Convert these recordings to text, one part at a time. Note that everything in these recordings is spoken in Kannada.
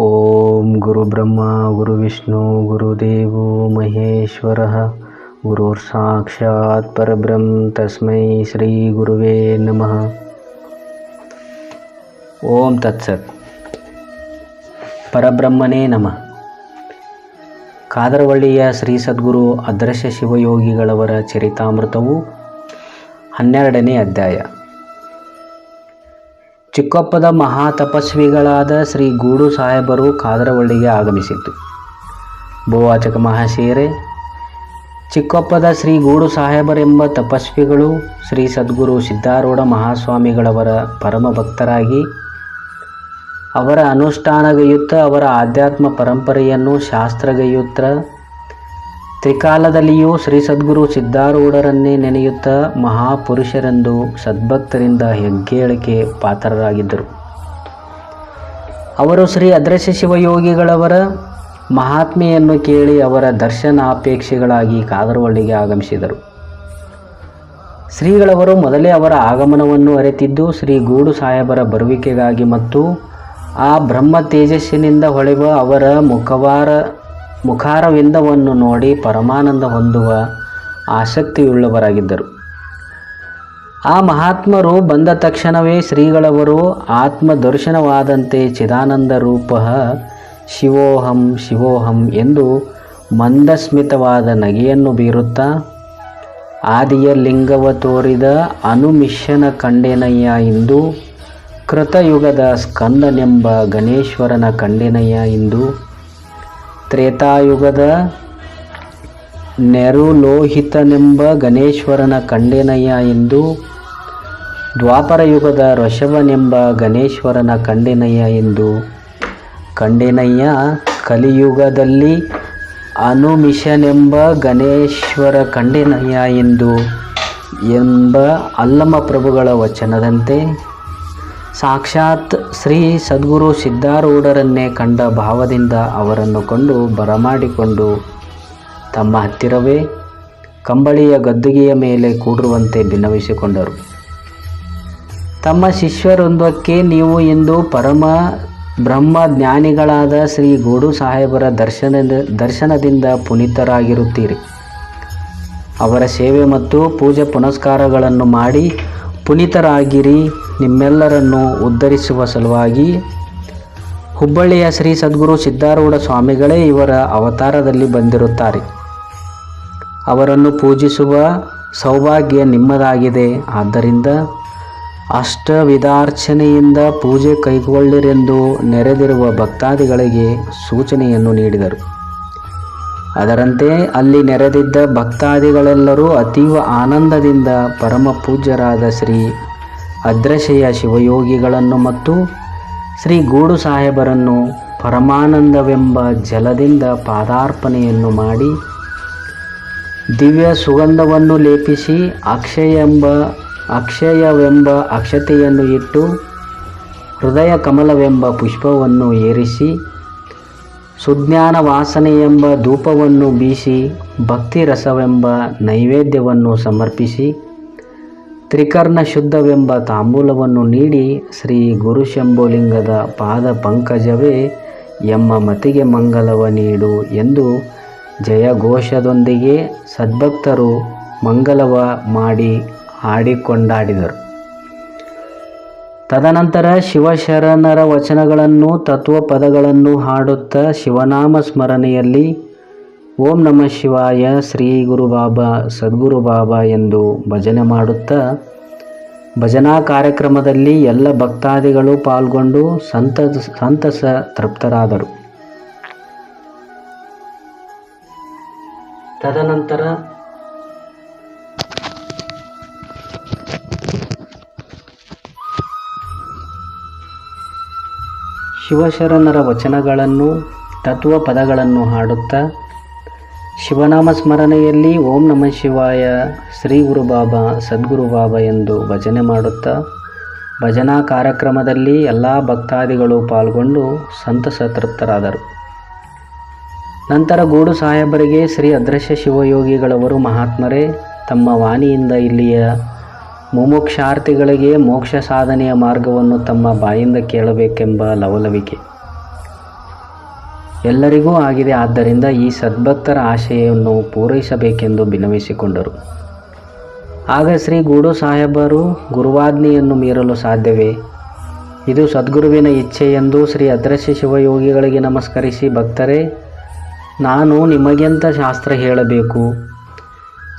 ಓಂ ಗುರುಬ್ರಹ್ಮ ಗುರುವಿಷ್ಣು ಗುರುದೇವೋ ಮಹೇಶ್ವರಃ ಗುರುರ್ ಸಾಕ್ಷಾತ್ ಪರಬ್ರಹ್ಮ ತಸ್ಮೈ ಶ್ರೀ ಗುರುವೇ ನಮಃ. ಓಂ ತತ್ಸತ್. ಪರಬ್ರಹ್ಮನೇ ನಮಃ. ಕಾದರವಳ್ಳಿಯ ಶ್ರೀ ಸದ್ಗುರು ಅದೃಶ್ಯ ಶಿವಯೋಗಿಗಳವರ ಚರಿತಾಮೃತವು 12ನೇ ಅಧ್ಯಾಯ. ಚಿಕ್ಕೊಪ್ಪದ ಮಹಾತಪಸ್ವಿಗಳಾದ ಶ್ರೀ ಗೂಡು ಸಾಹೇಬರು ಕಾದರವಳ್ಳಿಗೆ ಆಗಮಿಸಿದ್ದು. ಭೂವಾಚಕ ಮಹಾಶಯರೇ, ಚಿಕ್ಕೊಪ್ಪದ ಶ್ರೀ ಗೂಡು ಸಾಹೇಬರೆಂಬ ತಪಸ್ವಿಗಳು ಶ್ರೀ ಸದ್ಗುರು ಸಿದ್ಧಾರೂಢ ಮಹಾಸ್ವಾಮಿಗಳವರ ಪರಮ ಭಕ್ತರಾಗಿ ಅವರ ಅನುಷ್ಠಾನಗೈಯುತ್ತ ಅವರ ಆಧ್ಯಾತ್ಮ ಪರಂಪರೆಯನ್ನು ಶಾಸ್ತ್ರಗೈಯುತ್ತ ತ್ರಿಕಾಲದಲ್ಲಿಯೂ ಶ್ರೀ ಸದ್ಗುರು ಸಿದ್ಧಾರೂಢರನ್ನೇ ನೆನೆಯುತ್ತಾ ಮಹಾಪುರುಷರೆಂದು ಸದ್ಭಕ್ತರಿಂದ ಹೆಗ್ಗಳಿಕೆ ಪಾತ್ರರಾಗಿದ್ದರು. ಅವರು ಶ್ರೀ ಅದೃಶ್ಯ ಶಿವಯೋಗಿಗಳವರ ಮಹಾತ್ಮೆಯನ್ನು ಕೇಳಿ ಅವರ ದರ್ಶನಾಪೇಕ್ಷಿಗಳಾಗಿ ಕಾದರವಳ್ಳಿಗೆ ಆಗಮಿಸಿದರು. ಶ್ರೀಗಳವರು ಮೊದಲೇ ಅವರ ಆಗಮನವನ್ನು ಅರಿತಿದ್ದು ಶ್ರೀ ಗೂಡು ಸಾಹೇಬರ ಬರುವಿಕೆಗಾಗಿ ಮತ್ತು ಆ ಬ್ರಹ್ಮ ತೇಜಸ್ಸಿನಿಂದ ಹೊಳೆವ ಅವರ ಮುಖಾರವಿಂದವನ್ನು ನೋಡಿ ಪರಮಾನಂದ ಹೊಂದುವ ಆಸಕ್ತಿಯುಳ್ಳವರಾಗಿದ್ದರು. ಆ ಮಹಾತ್ಮರು ಬಂದ ತಕ್ಷಣವೇ ಶ್ರೀಗಳವರು ಆತ್ಮದರ್ಶನವಾದಂತೆ ಚಿದಾನಂದ ರೂಪ ಶಿವೋಹಂ ಶಿವೋಹಂ ಎಂದು ಮಂದಸ್ಮಿತವಾದ ನಗೆಯನ್ನು ಬೀರುತ್ತಾ, ಆದಿಯ ಲಿಂಗವ ತೋರಿದ ಅನುಮಿಷನ ಕಂಡೆನಯ್ಯ ಇಂದು, ಕೃತಯುಗದ ಸ್ಕಂದನೆಂಬ ಗಣೇಶ್ವರನ ಕಂಡೆನಯ್ಯ ಇಂದು, ತ್ರೇತಾಯುಗದ ನೆರುಲೋಹಿತನೆಂಬ ಗಣೇಶ್ವರನ ಕಂಡೆನಯ್ಯ ಎಂದು, ದ್ವಾಪರಯುಗದ ಋಷಭನೆಂಬ ಗಣೇಶ್ವರನ ಕಂಡೆನಯ್ಯ ಎಂದು, ಕಂಡೆನಯ್ಯ ಕಲಿಯುಗದಲ್ಲಿ ಅನುಮಿಷನೆಂಬ ಗಣೇಶ್ವರ ಕಂಡೆನಯ್ಯ ಎಂದು ಎಂಬ ಅಲ್ಲಮ ಪ್ರಭುಗಳ ವಚನದಂತೆ ಸಾಕ್ಷಾತ್ ಶ್ರೀ ಸದ್ಗುರು ಸಿದ್ಧಾರೂಢರನ್ನೇ ಕಂಡ ಭಾವದಿಂದ ಅವರನ್ನು ಕೊಂಡು ಬರಮಾಡಿಕೊಂಡು ತಮ್ಮ ಹತ್ತಿರವೇ ಕಂಬಳಿಯ ಗದ್ದುಗೆಯ ಮೇಲೆ ಕೂಡಿರುವಂತೆ ಭಿನ್ನವಿಸಿಕೊಂಡರು. ತಮ್ಮ ಶಿಷ್ಯರೊಂದಕ್ಕೆ ನೀವು ಇಂದು ಪರಮ ಬ್ರಹ್ಮ ಜ್ಞಾನಿಗಳಾದ ಶ್ರೀ ಗೂಡು ಸಾಹೇಬರ ದರ್ಶನದಿಂದ ಪುನೀತರಾಗಿರುತ್ತೀರಿ. ಅವರ ಸೇವೆ ಮತ್ತು ಪೂಜೆ ಪುನಸ್ಕಾರಗಳನ್ನು ಮಾಡಿ ಪುನೀತರಾಗಿರಿ. ನಿಮ್ಮೆಲ್ಲರನ್ನು ಉದ್ಧರಿಸುವ ಸಲುವಾಗಿ ಹುಬ್ಬಳ್ಳಿಯ ಶ್ರೀ ಸದ್ಗುರು ಸಿದ್ಧಾರೂಢ ಸ್ವಾಮಿಗಳೇ ಇವರ ಅವತಾರದಲ್ಲಿ ಬಂದಿರುತ್ತಾರೆ. ಅವರನ್ನು ಪೂಜಿಸುವ ಸೌಭಾಗ್ಯ ನಿಮ್ಮದಾಗಿದೆ. ಆದ್ದರಿಂದ ಅಷ್ಟವಿಧಾರ್ಚನೆಯಿಂದ ಪೂಜೆ ಕೈಗೊಳ್ಳಿರೆಂದು ನೆರೆದಿರುವ ಭಕ್ತಾದಿಗಳಿಗೆ ಸೂಚನೆಯನ್ನು ನೀಡಿದರು. ಅದರಂತೆ ಅಲ್ಲಿ ನೆರೆದಿದ್ದ ಭಕ್ತಾದಿಗಳೆಲ್ಲರೂ ಅತೀವ ಆನಂದದಿಂದ ಪರಮ ಪೂಜ್ಯರಾದ ಶ್ರೀ ಅದೃಶ್ಯ ಶಿವಯೋಗಿಗಳನ್ನು ಮತ್ತು ಶ್ರೀ ಗೂಡು ಸಾಹೇಬರನ್ನು ಪರಮಾನಂದವೆಂಬ ಜಲದಿಂದ ಪಾದಾರ್ಪಣೆಯನ್ನು ಮಾಡಿ ದಿವ್ಯ ಸುಗಂಧವನ್ನು ಲೇಪಿಸಿ ಅಕ್ಷಯವೆಂಬ ಅಕ್ಷತೆಯನ್ನು ಇಟ್ಟು ಹೃದಯ ಕಮಲವೆಂಬ ಪುಷ್ಪವನ್ನು ಏರಿಸಿ ಸುಜ್ಞಾನ ವಾಸನೆಯೆಂಬ ಧೂಪವನ್ನು ಬೀಸಿ ಭಕ್ತಿರಸವೆಂಬ ನೈವೇದ್ಯವನ್ನು ಸಮರ್ಪಿಸಿ ತ್ರಿಕರ್ಣ ಶುದ್ಧವೆಂಬ ತಾಂಬೂಲವನ್ನು ನೀಡಿ ಶ್ರೀ ಗುರುಶಂಭುಲಿಂಗದ ಪಾದ ಪಂಕಜವೇ ಎಮ್ಮ ಮತಿಗೆ ಮಂಗಲವ ನೀಡು ಎಂದು ಜಯಘೋಷದೊಂದಿಗೆ ಸದ್ಭಕ್ತರು ಮಂಗಲವ ಮಾಡಿ ಹಾಡಿಕೊಂಡಾಡಿದರು. ತದನಂತರ ಶಿವಶರಣರ ವಚನಗಳನ್ನು ತತ್ವಪದಗಳನ್ನು ಹಾಡುತ್ತಾ ಶಿವನಾಮ ಸ್ಮರಣೆಯಲ್ಲಿ ಓಂ ನಮಃ ಶಿವಾಯ, ಶ್ರೀ ಗುರು ಬಾಬಾ, ಸದ್ಗುರು ಬಾಬಾ ಎಂದು ಭಜನೆ ಮಾಡುತ್ತಾ ಭಜನಾ ಕಾರ್ಯಕ್ರಮದಲ್ಲಿ ಎಲ್ಲ ಭಕ್ತಾದಿಗಳು ಪಾಲ್ಗೊಂಡು ಸಂತಸ ತೃಪ್ತರಾದರು. ತದನಂತರ ಶಿವಶರಣರ ವಚನಗಳನ್ನು ತತ್ವಪದಗಳನ್ನು ಹಾಡುತ್ತಾ ಶಿವನಾಮ ಸ್ಮರಣೆಯಲ್ಲಿ ಓಂ ನಮಃ ಶಿವಾಯ, ಶ್ರೀ ಗುರು ಬಾಬಾ, ಸದ್ಗುರು ಬಾಬಾ ಎಂದು ಭಜನೆ ಮಾಡುತ್ತಾ ಭಜನಾ ಕಾರ್ಯಕ್ರಮದಲ್ಲಿ ಎಲ್ಲ ಭಕ್ತಾದಿಗಳು ಪಾಲ್ಗೊಂಡು ಸಂತಸ ತೃಪ್ತರಾದರು. ನಂತರ ಗೂಡು ಸಾಹೇಬರಿಗೆ ಶ್ರೀ ಅದೃಶ್ಯ ಶಿವಯೋಗಿಗಳವರು ಮಹಾತ್ಮರೇ ತಮ್ಮ ವಾಣಿಯಿಂದ ಇಲ್ಲಿಯ ಮುಮುಕ್ಷಾರ್ಥಿಗಳಿಗೆ ಮೋಕ್ಷ ಸಾಧನೆಯ ಮಾರ್ಗವನ್ನು ತಮ್ಮ ಬಾಯಿಂದ ಕೇಳಬೇಕೆಂಬ ಲವಲವಿಕೆ. ಎಲ್ಲರಿಗೂ ಆಗಿದೆ. ಆದ್ದರಿಂದ ಈ ಸದ್ಭಕ್ತರ ಆಶೆಯನ್ನು ಪೂರೈಸಬೇಕೆಂದು ವಿನಮಿಸಿಕೊಂಡರು. ಆಗ ಶ್ರೀ ಗೂಡು ಸಾಹೇಬರು ಗುರುವಾಜ್ಞೆಯನ್ನು ಮೀರಲು ಸಾಧ್ಯವೇ? ಇದು ಸದ್ಗುರುವಿನ ಇಚ್ಛೆ ಎಂದು ಶ್ರೀ ಅದೃಶ್ಯ ಶಿವಯೋಗಿಗಳಿಗೆ ನಮಸ್ಕರಿಸಿ, ಭಕ್ತರೇ, ನಾನು ನಿಮಗೆಂತ ಶಾಸ್ತ್ರ ಹೇಳಬೇಕು?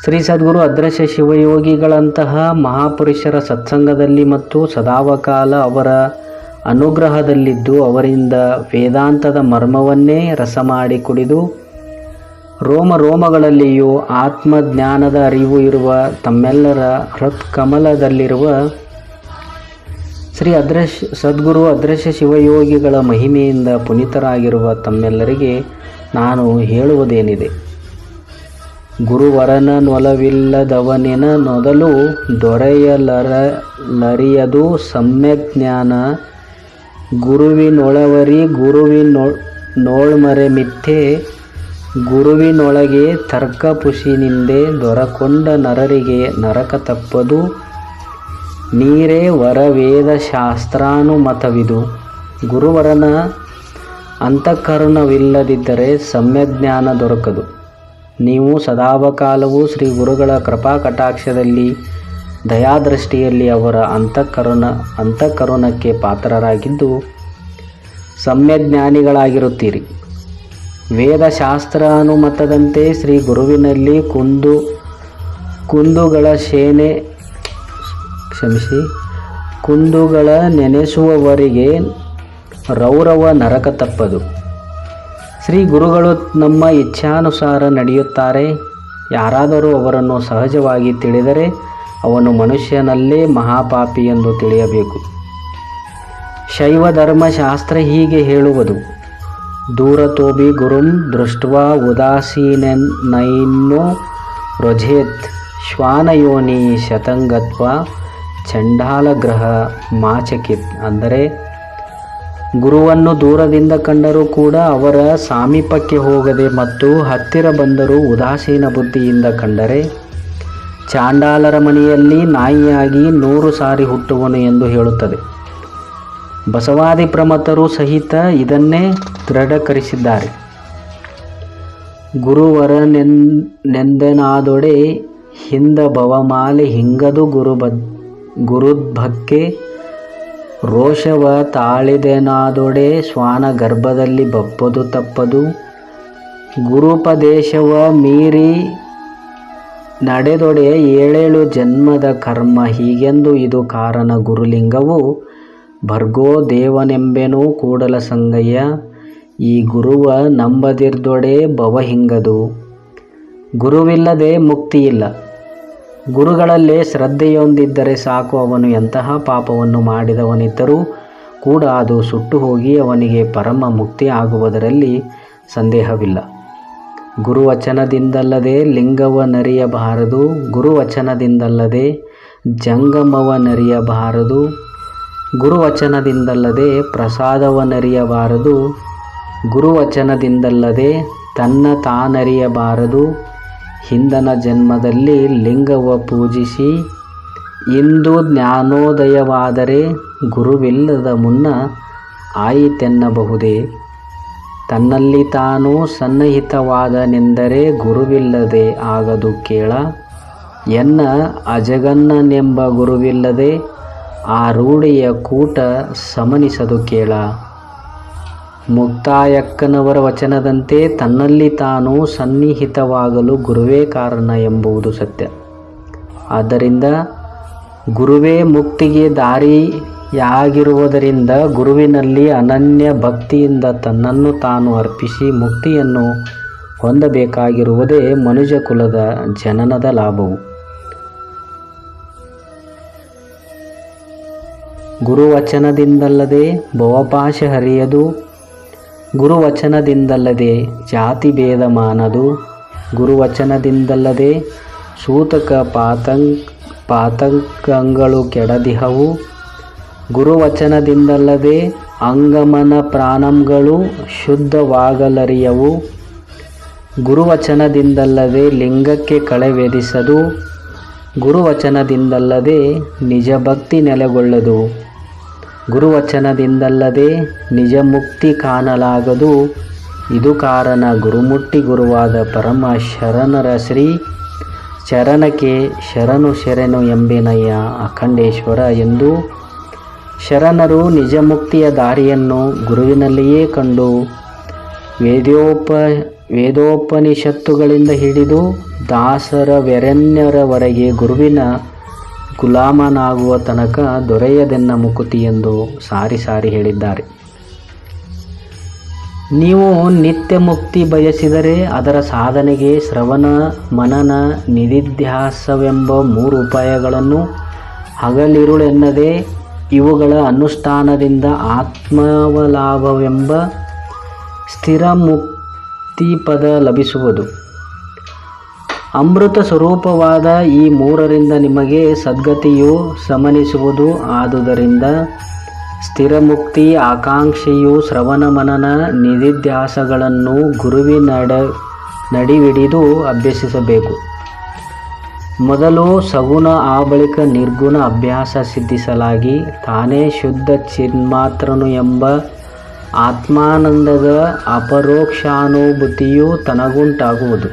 ಶ್ರೀ ಸದ್ಗುರು ಅದೃಶ್ಯ ಶಿವಯೋಗಿಗಳಂತಹ ಮಹಾಪುರುಷರ ಸತ್ಸಂಗದಲ್ಲಿ ಮತ್ತು ಸದಾವಕಾಲ ಅವರ ಅನುಗ್ರಹದಲ್ಲಿದ್ದು ಅವರಿಂದ ವೇದಾಂತದ ಮರ್ಮವನ್ನೇ ರಸ ಮಾಡಿ ಕುಡಿದು ರೋಮ ರೋಮಗಳಲ್ಲಿಯೂ ಆತ್ಮಜ್ಞಾನದ ಅರಿವು ಇರುವ ತಮ್ಮೆಲ್ಲರ ಹೃತ್ಕಮಲದಲ್ಲಿರುವ ಶ್ರೀ ಸದ್ಗುರು ಅದೃಶ್ಯ ಶಿವಯೋಗಿಗಳ ಮಹಿಮೆಯಿಂದ ಪುನೀತರಾಗಿರುವ ತಮ್ಮೆಲ್ಲರಿಗೆ ನಾನು ಹೇಳುವುದೇನಿದೆ? ಗುರುವರನೊಲವಿಲ್ಲದವನಿನ ಮೊದಲು ದೊರೆಯಲರಿಯದು ಸಮ್ಯಜ್ಞಾನ. ಗುರುವಿನೊಳವರಿ ಗುರುವಿನೋಳ್ಮರೆ ಮಿಥ್ಯೆ. ಗುರುವಿನೊಳಗೆ ತರ್ಕಪುಷಿನಿಂದೆ ದೊರಕೊಂಡ ನರರಿಗೆ ನರಕ ತಪ್ಪದು. ನೀರೇ ವರವೇದ ಶಾಸ್ತ್ರಾನುಮತವಿದು. ಗುರುವರನ ಅಂತಃಕರಣವಿಲ್ಲದಿದ್ದರೆ ಸಮ್ಯಜ್ಞಾನ ದೊರಕದು. ನೀವು ಸದಾವಕಾಲವೂ ಶ್ರೀ ಗುರುಗಳ ಕೃಪಾ ಕಟಾಕ್ಷದಲ್ಲಿ ದಯಾದೃಷ್ಟಿಯಲ್ಲಿ ಅವರ ಅಂತಃಕರಣಕ್ಕೆ ಪಾತ್ರರಾಗಿದ್ದು ಸಮ್ಯಜ್ಞಾನಿಗಳಾಗಿರುತ್ತೀರಿ. ವೇದಶಾಸ್ತ್ರಾನುಮತದಂತೆ ಶ್ರೀ ಗುರುವಿನಲ್ಲಿ ಕುಂದುಗಳ ನೆನೆಸುವವರಿಗೆ ರೌರವ ನರಕ ತಪ್ಪದು. ಶ್ರೀ ಗುರುಗಳು ನಮ್ಮ ಇಚ್ಛಾನುಸಾರ ನಡೆಯುತ್ತಾರೆ. ಯಾರಾದರೂ ಅವರನ್ನು ಸಹಜವಾಗಿ ತಿಳಿದರೆ ಅವನು ಮನುಷ್ಯನಲ್ಲೇ ಮಹಾಪಾಪಿ ಎಂದು ತಿಳಿಯಬೇಕು. ಶೈವ ಧರ್ಮಶಾಸ್ತ್ರ ಹೀಗೆ ಹೇಳುವುದು: ದೂರತೋಬಿ ಗುರುಂ ದೃಷ್ಟ್ವಾ ಉದಾಸೀನೈನೋ ರೊಜೇತ್ ಶ್ವಾನಯೋನಿ ಶತಂಗತ್ವ ಚಂಡಾಲಗ್ರಹ ಮಾಚಕಿತ್. ಅಂದರೆ ಗುರುವನ್ನು ದೂರದಿಂದ ಕಂಡರೂ ಕೂಡ ಅವರ ಸಾಮೀಪಕ್ಕೆ ಹೋಗದೆ ಮತ್ತು ಹತ್ತಿರ ಬಂದರೂ ಉದಾಸೀನ ಬುದ್ಧಿಯಿಂದ ಕಂಡರೆ ಚಾಂಡಾಲರ ಮನೆಯಲ್ಲಿ ನಾಯಿಯಾಗಿ 100 ಸಾರಿ ಹುಟ್ಟುವನು ಎಂದು ಹೇಳುತ್ತದೆ. ಬಸವಾದಿ ಪ್ರಮತರು ಸಹಿತ ಇದನ್ನೇ ದೃಢೀಕರಿಸಿದ್ದಾರೆ. ಗುರುವರನೆಂದೆನಾದೊಡೆ ಹಿಂದ ಭವಮಾಲೆ ಹಿಂಗದು ಗುರುದ್ಭಕ್ಕೆ. ರೋಷವ ತಾಳಿದೆನಾದೊಡೆ ಶ್ವಾನ ಗರ್ಭದಲ್ಲಿ ಬಪ್ಪದು ತಪ್ಪದು. ಗುರುಪದೇಶವ ಮೀರಿ ನಡೆದೊಡೆ 7 ಜನ್ಮದ ಕರ್ಮ. ಹೀಗೆಂದು ಇದು ಕಾರಣ ಗುರುಲಿಂಗವು ಭರ್ಗೋ ದೇವನೆಂಬೆನು ಕೂಡಲ ಸಂಗಯ್ಯ. ಈ ಗುರುವ ನಂಬದಿರ್ದೊಡೆ ಭವ ಹಿಂಗದು. ಗುರುವಿಲ್ಲದೆ ಮುಕ್ತಿಯಿಲ್ಲ. ಗುರುಗಳಲ್ಲೇ ಶ್ರದ್ಧೆಯೊಂದಿದ್ದರೆ ಸಾಕು. ಅವನು ಎಂತಹ ಪಾಪವನ್ನು ಮಾಡಿದವನಿದ್ದರೂ ಕೂಡ ಅದು ಸುಟ್ಟು ಹೋಗಿ ಅವನಿಗೆ ಪರಮ ಮುಕ್ತಿ ಆಗುವುದರಲ್ಲಿ ಸಂದೇಹವಿಲ್ಲ. ಗುರುವಚನದಿಂದಲ್ಲದೆ ಲಿಂಗವ ನರಿಯಬಾರದು. ಗುರುವಚನದಿಂದಲ್ಲದೆ ಜಂಗಮವ ನರಿಯಬಾರದು. ಗುರುವಚನದಿಂದಲ್ಲದೆ ಪ್ರಸಾದವ ನರಿಯಬಾರದು. ಗುರುವಚನದಿಂದಲ್ಲದೆ ತನ್ನ ತಾನರಿಯಬಾರದು. ಹಿಂದನ ಜನ್ಮದಲ್ಲಿ ಲಿಂಗವ ಪೂಜಿಸಿ ಇಂದು ಜ್ಞಾನೋದಯವಾದರೆ ಗುರುವಿಲ್ಲದ ಮುನ್ನ ಆಯಿತೆನ್ನಬಹುದೇ. ತನ್ನಲ್ಲಿ ತಾನು ಸನ್ನಿಹಿತವಾದನೆಂದರೆ ಗುರುವಿಲ್ಲದೆ ಆಗದು ಕೇಳ. ಎನ್ನ ಅಜಗನ್ನನೆಂಬ ಗುರುವಿಲ್ಲದೆ ಆ ರೂಢಿಯ ಕೂಟ ಸಮನಿಸದು ಕೇಳ. ಮುಕ್ತಾಯಕ್ಕನವರ ವಚನದಂತೆ ತನ್ನಲ್ಲಿ ತಾನು ಸನ್ನಿಹಿತವಾಗಲು ಗುರುವೇ ಕಾರಣ ಎಂಬುದು ಸತ್ಯ. ಆದ್ದರಿಂದ ಗುರುವೇ ಮುಕ್ತಿಗೆ ದಾರಿಯಾಗಿರುವುದರಿಂದ ಗುರುವಿನಲ್ಲಿ ಅನನ್ಯ ಭಕ್ತಿಯಿಂದ ತನ್ನನ್ನು ತಾನು ಅರ್ಪಿಸಿ ಮುಕ್ತಿಯನ್ನು ಹೊಂದಬೇಕಾಗಿರುವುದೇ ಮನುಜ ಕುಲದ ಜನನದ ಲಾಭವು. ಗುರುವಚನದಿಂದಲ್ಲದೆ ಭವಪಾಶ ಹರಿಯದು. ಗುರುವಚನದಿಂದಲ್ಲದೆ ಜಾತಿ ಭೇದ ಮಾನದು. ಗುರುವಚನದಿಂದಲ್ಲದೆ ಸೂತಕ ಪಾತಕಗಳು ಕೆಡದಿಹವು. ಗುರುವಚನದಿಂದಲ್ಲದೆ ಅಂಗಮನ ಪ್ರಾಣಂಗಳು ಶುದ್ಧವಾಗಲರಿಯವು. ಗುರುವಚನದಿಂದಲ್ಲದೆ ಲಿಂಗಕ್ಕೆ ಕಳೆವೆದಿಸದು. ಗುರುವಚನದಿಂದಲ್ಲದೆ ನಿಜ ಭಕ್ತಿ ನೆಲೆಗೊಳ್ಳದು. ಗುರುವಚನದಿಂದಲ್ಲದೆ ನಿಜ ಮುಕ್ತಿ ಕಾಣಲಾಗದು. ಇದು ಕಾರಣ ಗುರುಮುಟ್ಟಿ ಗುರುವಾದ ಪರಮ ಶರಣರ ಶ್ರೀ ಚರಣಕ್ಕೆ ಶರಣು ಶರಣು ಎಂಬೆನಯ್ಯ ಅಖಂಡೇಶ್ವರ ಎಂದು ಶರಣರು ನಿಜ ಮುಕ್ತಿಯ ದಾರಿಯನ್ನು ಗುರುವಿನಲ್ಲಿಯೇ ಕಂಡು ವೇದೋಪನಿಷತ್ತುಗಳಿಂದ ಹಿಡಿದು ದಾಸರ ವೆರೆನ್ಯರವರೆಗೆ ಗುರುವಿನ ಗುಲಾಮನಾಗುವ ತನಕ ದೊರೆಯದೆನ್ನ ಮುಕುತಿ ಎಂದು ಸಾರಿ ಸಾರಿ ಹೇಳಿದ್ದಾರೆ. ನೀವು ನಿತ್ಯ ಮುಕ್ತಿ ಬಯಸಿದರೆ ಅದರ ಸಾಧನೆಗೆ ಶ್ರವಣ ಮನನ ನಿಧಿಧ್ಯಾಸವೆಂಬ 3 ಉಪಾಯಗಳನ್ನು ಹಗಲಿರುಳೆನ್ನದೆ ಇವುಗಳ ಅನುಷ್ಠಾನದಿಂದ ಆತ್ಮಲಾಭವೆಂಬ ಸ್ಥಿರ ಮುಕ್ತಿ ಪದ ಲಭಿಸುವುದು. ಅಮೃತ ಸ್ವರೂಪವಾದ ಈ 3ರಿಂದ ನಿಮಗೆ ಸದ್ಗತಿಯು ಸಮನಿಸುವುದು. ಆದುದರಿಂದ ಸ್ಥಿರ ಮುಕ್ತಿ ಆಕಾಂಕ್ಷೆಯು ಶ್ರವಣ ಮನನ ನಿಧಿಧ್ಯಾಸಗಳನ್ನು ಗುರುವಿನ ನಡಿವಿಡಿದು ಅಭ್ಯಸಿಸಬೇಕು. ಮೊದಲು ಸಗುಣ, ಆ ಬಳಿಕ ನಿರ್ಗುಣ ಅಭ್ಯಾಸ ಸಿದ್ಧಿಸಲಾಗಿ ತಾನೇ ಶುದ್ಧ ಚಿನ್ಮಾತ್ರನು ಎಂಬ ಆತ್ಮಾನಂದದ ಅಪರೋಕ್ಷಾನುಭೂತಿಯು ತನಗುಂಟಾಗುವುದು.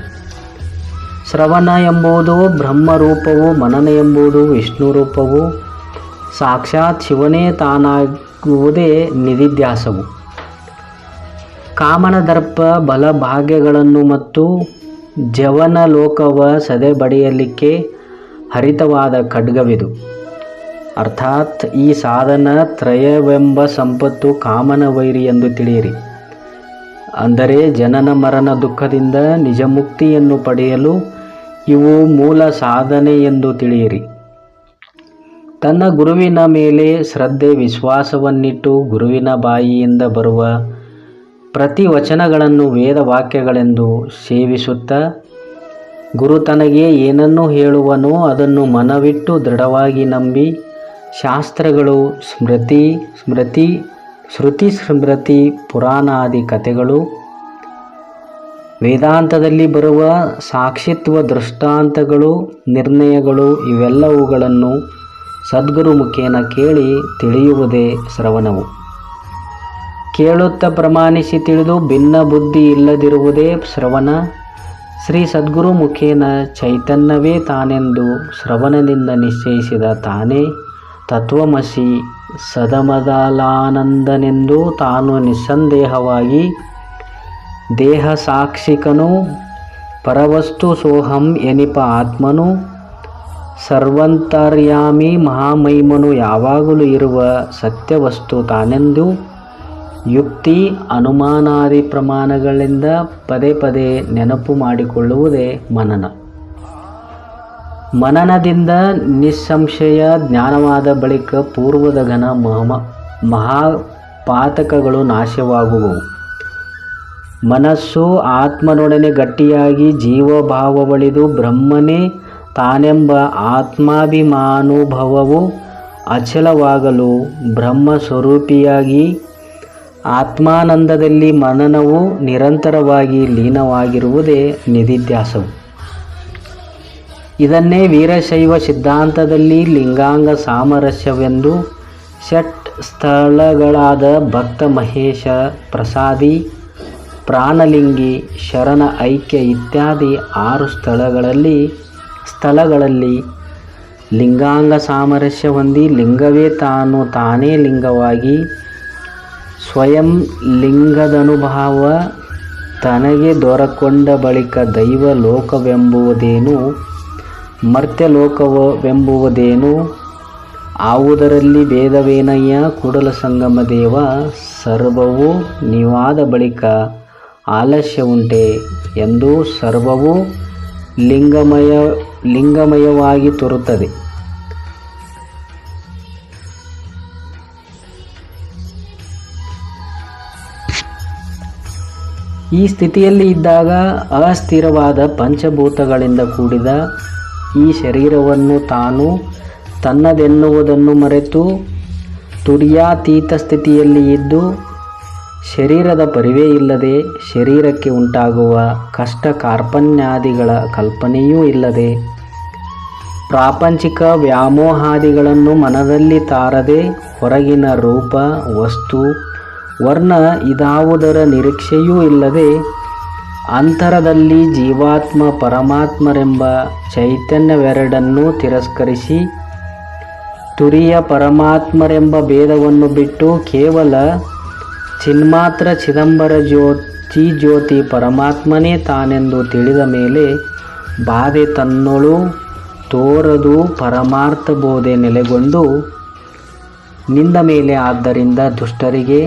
ಶ್ರವಣ ಎಂಬುದು ಬ್ರಹ್ಮರೂಪವು, ಮನನ ಎಂಬುದು ವಿಷ್ಣು ರೂಪವು, ಸಾಕ್ಷಾತ್ ಶಿವನೇ ತಾನಾಗುವುದೇ ನಿಧಿಧ್ಯಾಸವು. ಕಾಮನ ದರ್ಪ ಬಲಭಾಗ್ಯಗಳನ್ನು ಮತ್ತು ಜವನ ಲೋಕವ ಸದೆಬಡಿಯಲಿಕ್ಕೆ ಹರಿತವಾದ ಖಡ್ಗವಿದು. ಅರ್ಥಾತ್ ಈ ಸಾಧನ ತ್ರಯವೆಂಬ ಸಂಪತ್ತು ಕಾಮನ ವೈರಿ ಎಂದು ತಿಳಿಯಿರಿ. ಅಂದರೆ ಜನನ ಮರಣ ದುಃಖದಿಂದ ನಿಜ ಮುಕ್ತಿಯನ್ನು ಪಡೆಯಲು ಇವು ಮೂಲ ಸಾಧನೆ ಎಂದು ತಿಳಿಯಿರಿ. ತನ್ನ ಗುರುವಿನ ಮೇಲೆ ಶ್ರದ್ಧೆ ವಿಶ್ವಾಸವನ್ನಿಟ್ಟು ಗುರುವಿನ ಬಾಯಿಯಿಂದ ಬರುವ ಪ್ರತಿ ವಚನಗಳನ್ನು ವೇದ ವಾಕ್ಯಗಳೆಂದು ಸೇವಿಸುತ್ತಾ ಗುರು ತನಗೆ ಏನನ್ನು ಹೇಳುವನೋ ಅದನ್ನು ಮನವಿಟ್ಟು ದೃಢವಾಗಿ ನಂಬಿ ಶಾಸ್ತ್ರಗಳು, ಶ್ರುತಿ ಸ್ಮೃತಿ ಪುರಾಣಾದಿ ಕಥೆಗಳು, ವೇದಾಂತದಲ್ಲಿ ಬರುವ ಸಾಕ್ಷಿತ್ವ ದೃಷ್ಟಾಂತಗಳು, ನಿರ್ಣಯಗಳು ಇವೆಲ್ಲವುಗಳನ್ನು ಸದ್ಗುರು ಮುಖೇನ ಕೇಳಿ ತಿಳಿಯುವುದೇ ಶ್ರವಣವು. ಕೇಳುತ್ತಾ ಪ್ರಮಾಣಿಸಿ ತಿಳಿದು ಭಿನ್ನ ಬುದ್ಧಿ ಇಲ್ಲದಿರುವುದೇ ಶ್ರವಣ. ಶ್ರೀ ಸದ್ಗುರು ಮುಖೇನ ಚೈತನ್ಯವೇ ತಾನೆಂದು ಶ್ರವಣದಿಂದ ನಿಶ್ಚಯಿಸಿದ ತಾನೇ ತತ್ವಮಸಿ ಸದಮದಲಾನಂದನೆಂದು ತಾನು ನಿಸ್ಸಂದೇಹವಾಗಿ ದೇಹ ಸಾಕ್ಷಿಕನು ಪರವಸ್ತು ಸೋಹಂ ಎನಿಪ ಆತ್ಮನು ಸರ್ವಂತರ್ಯಾಮಿ ಮಹಾಮಹಿಮನು ಯಾವಾಗಲೂ ಇರುವ ಸತ್ಯವಸ್ತು ತಾನೆಂದು ಯುಕ್ತಿ ಅನುಮಾನಾದಿ ಪ್ರಮಾಣಗಳಿಂದ ಪದೇ ಪದೇ ನೆನಪು ಮಾಡಿಕೊಳ್ಳುವುದೇ ಮನನ. ಮನನದಿಂದ ನಿಸ್ಸಂಶಯ ಜ್ಞಾನವಾದ ಬಳಿಕ ಪೂರ್ವದ ಘನ ಮಹಾಪಾತಕಗಳು ನಾಶವಾಗುವವು. ಮನಸ್ಸು ಆತ್ಮನೊಡನೆ ಗಟ್ಟಿಯಾಗಿ ಜೀವಭಾವವಳಿದು ಬ್ರಹ್ಮನೇ ತಾನೆಂಬ ಆತ್ಮಾಭಿಮಾನುಭವವು ಅಚಲವಾಗಲು ಬ್ರಹ್ಮಸ್ವರೂಪಿಯಾಗಿ ಆತ್ಮಾನಂದದಲ್ಲಿ ಮನನವು ನಿರಂತರವಾಗಿ ಲೀನವಾಗಿರುವುದೇ ನಿಧಿಧ್ಯಾಸವು. ಇದನ್ನೇ ವೀರಶೈವ ಸಿದ್ಧಾಂತದಲ್ಲಿ ಲಿಂಗಾಂಗ ಸಾಮರಸ್ಯವೆಂದು, ಷಟ್ ಸ್ಥಳಗಳಾದ ಭಕ್ತ ಮಹೇಶ, ಪ್ರಸಾದಿ, ಪ್ರಾಣಲಿಂಗಿ, ಶರಣ ಐಕ್ಯ ಇತ್ಯಾದಿ 6 ಸ್ಥಳಗಳಲ್ಲಿ ಲಿಂಗಾಂಗ ಸಾಮರಸ್ಯ ಹೊಂದಿ ಲಿಂಗವೇ ತಾನೇ ಲಿಂಗವಾಗಿ ಸ್ವಯಂ ಲಿಂಗದನುಭವ ತನಗೆ ದೊರಕೊಂಡ ಬಳಿಕ ದೈವ ಲೋಕವೆಂಬುವುದೇನು ಮರ್ತ್ಯಲೋಕವೆಂಬುವುದೇನು ಆವುದರಲ್ಲಿ ಭೇದವೇನಯ್ಯ ಕೂಡಲ ಸಂಗಮ ದೇವ ಸರ್ವವೂ ನೀವಾದ ಬಳಿಕ ಆಲಸ್ಯ ಉಂಟೆ ಎಂದು ಸರ್ವವೂ ಲಿಂಗಮಯವಾಗಿ ತೋರುತ್ತದೆ. ಈ ಸ್ಥಿತಿಯಲ್ಲಿ ಇದ್ದಾಗ ಅಸ್ಥಿರವಾದ ಪಂಚಭೂತಗಳಿಂದ ಕೂಡಿದ ಈ ಶರೀರವನ್ನು ತಾನು ತನ್ನದೆನ್ನುವುದನ್ನು ಮರೆತು ತುರ್ಯಾತೀತ ಸ್ಥಿತಿಯಲ್ಲಿ ಇದ್ದು ಶರೀರದ ಪರಿವೇ ಇಲ್ಲದೆ ಶರೀರಕ್ಕೆ ಉಂಟಾಗುವ ಕಷ್ಟ ಕಾರ್ಪಣ್ಯಾದಿಗಳ ಕಲ್ಪನೆಯೂ ಇಲ್ಲದೆ ಪ್ರಾಪಂಚಿಕ ವ್ಯಾಮೋಹಾದಿಗಳನ್ನು ಮನದಲ್ಲಿ ತಾರದೆ ಹೊರಗಿನ ರೂಪ ವಸ್ತು ವರ್ಣ ಇದಾವುದರ ನಿರೀಕ್ಷೆಯೂ ಇಲ್ಲದೆ ಅಂತರದಲ್ಲಿ ಜೀವಾತ್ಮ ಪರಮಾತ್ಮರೆಂಬ ಚೈತನ್ಯವೆರಡನ್ನೂ ತಿರಸ್ಕರಿಸಿ ತುರಿಯ ಪರಮಾತ್ಮರೆಂಬ ಭೇದವನ್ನು ಬಿಟ್ಟು ಕೇವಲ ಚಿನ್ಮಾತ್ರ ಚಿದಂಬರ ಜ್ಯೋತಿ ಪರಮಾತ್ಮನೇ ತಾನೆಂದು ತಿಳಿದ ಮೇಲೆ ಬಾಧೆ ತನ್ನೊಳು ತೋರದು ಪರಮಾರ್ಥ ಬೋಧೆ ನೆಲೆಗೊಂಡು ನಿಂದ ಮೇಲೆ. ಆದ್ದರಿಂದ ದುಷ್ಟರಿಗೆ,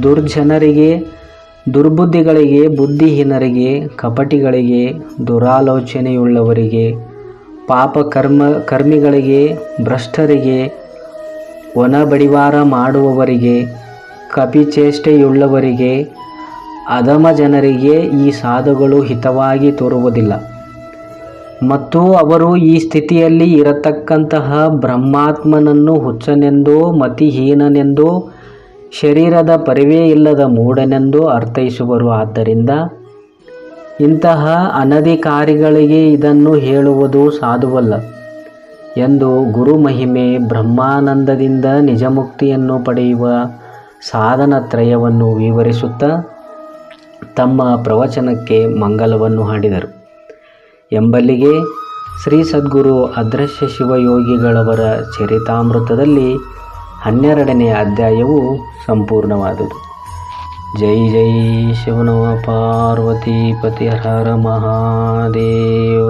ದುರ್ಜನರಿಗೆ, ದುರ್ಬುದ್ಧಿಗಳಿಗೆ, ಬುದ್ಧಿಹೀನರಿಗೆ, ಕಪಟಿಗಳಿಗೆ, ದುರಾಲೋಚನೆಯುಳ್ಳವರಿಗೆ, ಕರ್ಮಿಗಳಿಗೆ, ಭ್ರಷ್ಟರಿಗೆ, ಒಣಬಡಿವಾರ ಮಾಡುವವರಿಗೆ, ಕಪಿಚೇಷ್ಟೆಯುಳ್ಳವರಿಗೆ, ಅಧಮ ಜನರಿಗೆ ಈ ಸಾಧುಗಳು ಹಿತವಾಗಿ ತೋರುವುದಿಲ್ಲ. ಮತ್ತು ಅವರು ಈ ಸ್ಥಿತಿಯಲ್ಲಿ ಇರತಕ್ಕಂತಹ ಬ್ರಹ್ಮಾತ್ಮನನ್ನು ಹುಚ್ಚನೆಂದೋ, ಮತಿಹೀನನೆಂದೋ, ಶರೀರದ ಪರಿವೇ ಇಲ್ಲದ ಮೂಢನೆಂದೋ ಅರ್ಥೈಸುವರು. ಆದ್ದರಿಂದ ಇಂತಹ ಅನಧಿಕಾರಿಗಳಿಗೆ ಇದನ್ನು ಹೇಳುವುದು ಸಾಧುವಲ್ಲ ಎಂದು ಗುರು ಮಹಿಮೆ ಬ್ರಹ್ಮಾನಂದದಿಂದ ನಿಜಮುಕ್ತಿಯನ್ನು ಪಡೆಯುವ ಸಾಧನತ್ರಯವನ್ನು ವಿವರಿಸುತ್ತಾ ತಮ್ಮ ಪ್ರವಚನಕ್ಕೆ ಮಂಗಲವನ್ನು ಹಾಡಿದರು. ಎಂಬಲ್ಲಿಗೆ ಶ್ರೀ ಸದ್ಗುರು ಅದೃಶ್ಯ ಶಿವಯೋಗಿಗಳವರ ಚರಿತಾಮೃತದಲ್ಲಿ 12ನೇ ಅಧ್ಯಾಯವು ಸಂಪೂರ್ಣವಾದುದು. ಜೈ ಜೈ ಶಿವನೋ ಪಾರ್ವತಿ ಪತಿ ಹರ ಮಹಾದೇವ.